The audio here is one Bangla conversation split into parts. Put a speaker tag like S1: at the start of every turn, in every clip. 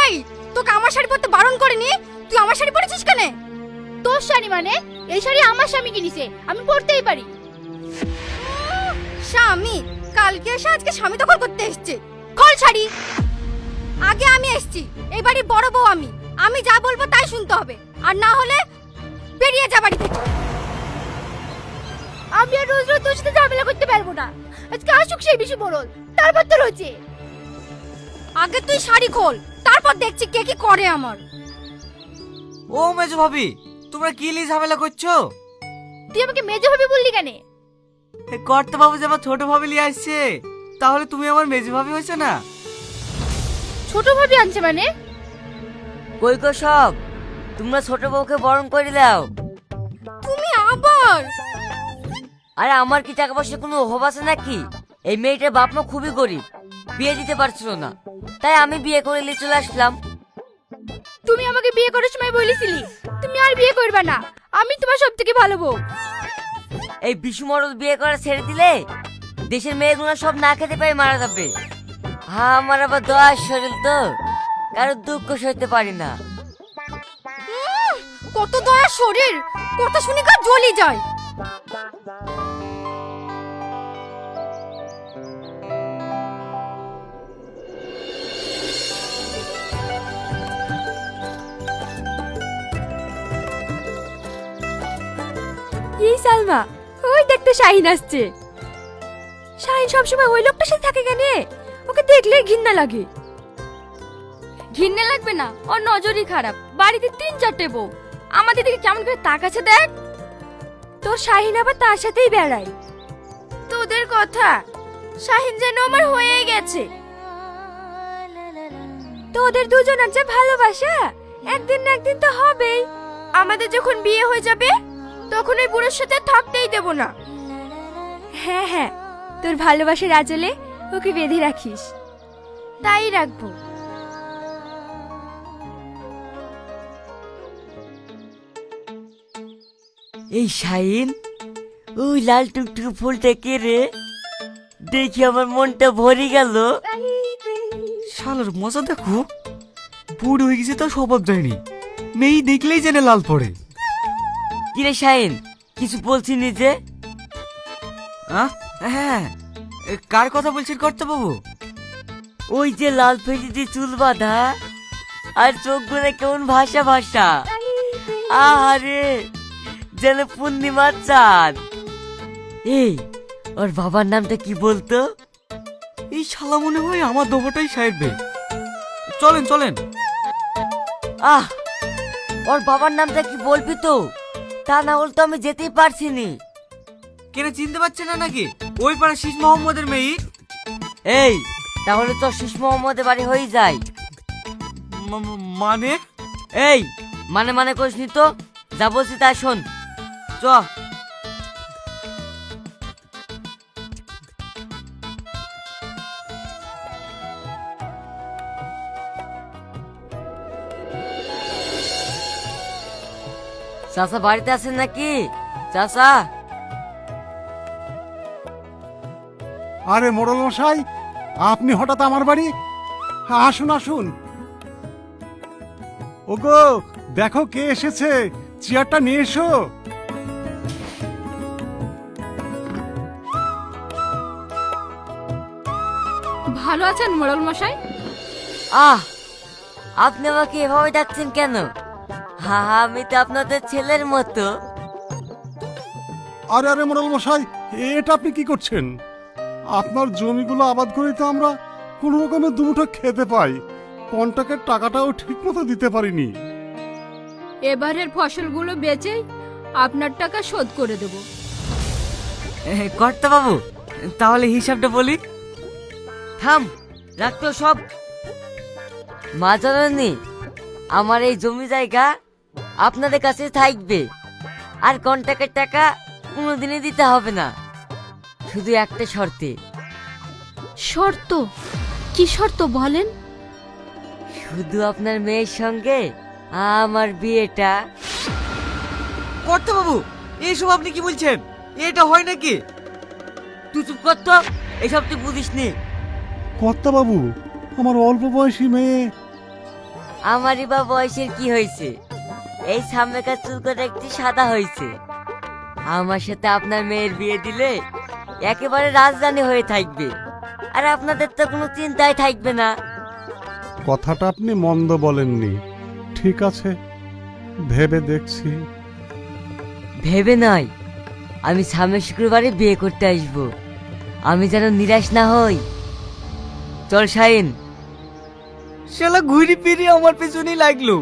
S1: এই, তোকে আমার শাড়ি পরতে বারণ করিনি, তুই আমার শাড়ি পরেছিস কেন?
S2: তোর শাড়ি মানে? এই শাড়ি আমার স্বামী কিনেছে, আমি পরতেই পারি।
S1: স্বামী? কালকে এসে আজকে স্বামী দখল করতে এসছে। খোল শাড়ি। আগে আমি এসছি, এই বাড়ির বড় বউ আমি। আমি যা বলবো তাই শুনতে হবে, আর না হলে বেরিয়ে যা বাড়ি থেকে।
S2: আমি আর রোজ রোজ তোর সাথে ঝামেলা করতে পারবো না। আজকে আসুক সেই বেশি বড়ল, তারপর তোর হচ্ছে।
S1: আগে তুই শাড়ি খোল, তারপর দেখছি কে কি করে আমার।
S3: ও মেজো ভাবি, তোমরা কি লি ঝামেলা করছো?
S2: তুই আমাকে মেজো ভাবি বললি কেন?
S3: কর্তা বাবু যে আমার ছোট ভাবি লিয়ে আসছে, তাহলে তুমি আমার মেজো ভাবি হয়েছো না?
S2: ছোট ভাবি আনছে মানে?
S4: কই গো সব, তোমরা ছোট বউকে বরণ করে দাও।
S1: তুমি আবার?
S4: আরে আমার কি টাকা পয়সা কোনো অভাব আছে নাকি? এই মেয়েটার বাপ মা খুবই গরিব, বিয়ে দিতে পারছিল না, তাই আমি বিয়ে করে নিয়ে চলে আসলাম।
S2: তুমি আমাকে বিয়ে করার সময় বলেছিলি তুমি আর বিয়ে করবে না, আমি তোমার সব থেকে ভালো বউ।
S4: এই বিশু মরদ বিয়ে করা ছেড়ে দিলে দেশের মেয়েগুলো সব না খেতে পেয়ে মারা যাবে। হ্যাঁ, আমার আবার দয়ার শরীর তো, কারো দুঃখ সইতে পারি না।
S1: কত দয়া শরীর, কথা শুনে কার জ্বলি যায়।
S2: এই সালমা, ওই দেখতে শাহিন আসছে। শাহিন সবসময় ওই লোকটার সাথে থাকে কেন? ওকে দেখলে ঘৃণা লাগে। ঘৃণা লাগবে না, ওর নজরই খারাপ। বাড়িতে 3-4টে বউ, আমাদের দিকে কেমন করে তাকাচ্ছে দেখ। তোর শাহিন আবার তার সাথেই বেড়ায়। তোদের কথা, শাহিন যেন আমার হয়ে গেছে। তোদের দুজনের যে ভালোবাসা একদিন না একদিন তো হবেই। আমাদের যখন বিয়ে হয়ে যাবে তখন ওই বুড়োর সাথে থাকতেই দেব না। হ্যাঁ হ্যাঁ, তোর ভালোবাসার আজলে ওকে বেঁধে রাখিস। তাই রাখবো।
S4: এই শাইন, ওই লাল টুকটুক ফুলটা কে রে? দেখি আমার মনটা ভরে গেল।
S3: শালার মজা দেখো, বুড়ো হয়ে গেছে তো স্বভাব যায়নি, মেয়ে দেখলেই যেন লাল পড়ে।
S4: কিরে শাইন, কিছু বলছি নিজে?
S3: হ্যাঁ, কার কথা বলছেন কর্তা বাবু?
S4: ওই যে লাল ফেজি দিয়ে চুল বাঁধা আর চোখ গুলো কেমন ভাষা ভাষা, আহারে যেন পূর্ণিমার চাঁদ। এই, ওর বাবার নামটা কি বলতো?
S3: এই শালা মনে হয় আমার দোবটাই সাইডবে। চলেন চলেন।
S4: আহ, ওর বাবার নামটা কি বলবি তো? তা না হলে তো আমি যেতেই পারছি নি।
S3: কেন চিনতে পারছে না নাকি? ওই পাড়া শীষ মোহাম্মদের মেয়ে।
S4: এই, তাহলে তো শীষ মোহাম্মদের বাড়ি হয়ে যায়।
S3: মানে?
S4: এই, মানে মানে করিসনি তো, যা বলছি তা শোন। চ। চাচা বাড়িতে আছেন নাকি? চাচা।
S5: আরে মোড়ল মশাই, আপনি হঠাৎ আমার বাড়ি? আসুন আসুন। ওগো, দেখো কে এসেছে, চেয়ারটা নিয়ে এসো।
S2: ভালো আছেন মোড়ল মশাই?
S4: আহ, আপনি আমাকে এভাবে ডাকছেন কেন? হা হা, আমি তো আপনাদের ছেলের মতো।
S5: আরে আরে মোড়ল মশাই, এটা আপনি কি করছেন? আপনার জমিগুলো আবাদ করে তো আমরা কোনো রকমের দুমুঠো খেতে পাই, কন্ট্রাক্টের টাকাটাও ঠিক মতো দিতে পারিনি।
S2: এবারের ফসলগুলো বেচে আপনার টাকা শোধ করে দেব।
S3: কর্তা বাবু, তাহলে হিসাবটা বলি।
S4: থাম, রাখতো সব। মা জানেননি, আমার এই জমি জায়গা আপনাদের কাছে থাকবে, আর কন্ট্রাক্টের টাকা কোনোদিনই দিতে হবে না, শুধু একটা শর্তে।
S2: শর্ত? কি শর্ত বলেন?
S4: শুধু আপনার মেয়ের সঙ্গে আমার বিয়েটা।
S3: কর্তা বাবু, এইসব আপনি কি বলছেন? এটা হয় নাকি?
S4: তুই চুপ কর তো, এসব তুই বুঝিস নি।
S5: কর্তা বাবু, আমার অল্প বয়সী মেয়ে।
S4: আমারই বা বয়সের কি হয়েছে, এই সামনেকার চুল করে একটি সাদা হয়েছে। আমার সাথে আপনার মেয়ের বিয়ে দিলে একেবারে রাজধানী হয়ে থাকবে, আর আপনাদের তো কোনো চিন্তাই থাকবে না।
S5: কথাটা আপনি মন্দ বলেননি, ঠিক আছে, ভেবে দেখছি।
S4: ভেবে নয়, আমি সামনের শুক্রবারে বিয়ে করতে আসবো, আমি যেন নিরাশ না হই। চল শাহিন।
S3: শালা ঘুরি ফিরি আমার পেছনেই লাগলো।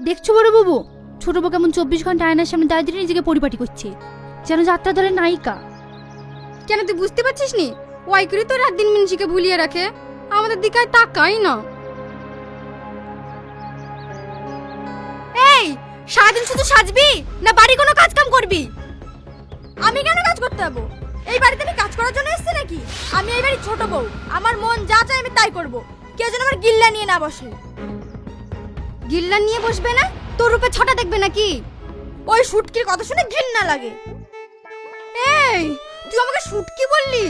S2: দেখছো বড় বাবু, ছোট বউ কেমন 24 ঘন্টা আয়নার সামনে দাঁড়িয়ে নিজেকে পরিপাটি করছে, যেন যাত্রা দলের নায়িকা।
S1: কেন তুই বুঝতে পারছিস নি? ওই করে তো রাত দিন মিনসিকে ভুলিয়ে রাখে, আমাদের দিকে আর তাকাই না। এই সারাদিন শুধু সাজবি না বাড়ি কোনো কাজ কাম করবি? আমি কেন কাজ করতে যাবো? এই বাড়িতে আমি কাজ করার জন্য এসেছি নাকি? আমি এই বাড়ির ছোট বউ, আমার মন যা চায় আমি তাই করব। কেউ যেন আমার গিল্লা নিয়ে না বসে। গিল্লা নিয়ে বসবে না? তোর রূপে ছটা দেখবে নাকি? ওই শুটকির কথা শুনে ঘৃণা লাগে। এই তুই আমাকে শুটকি বললি?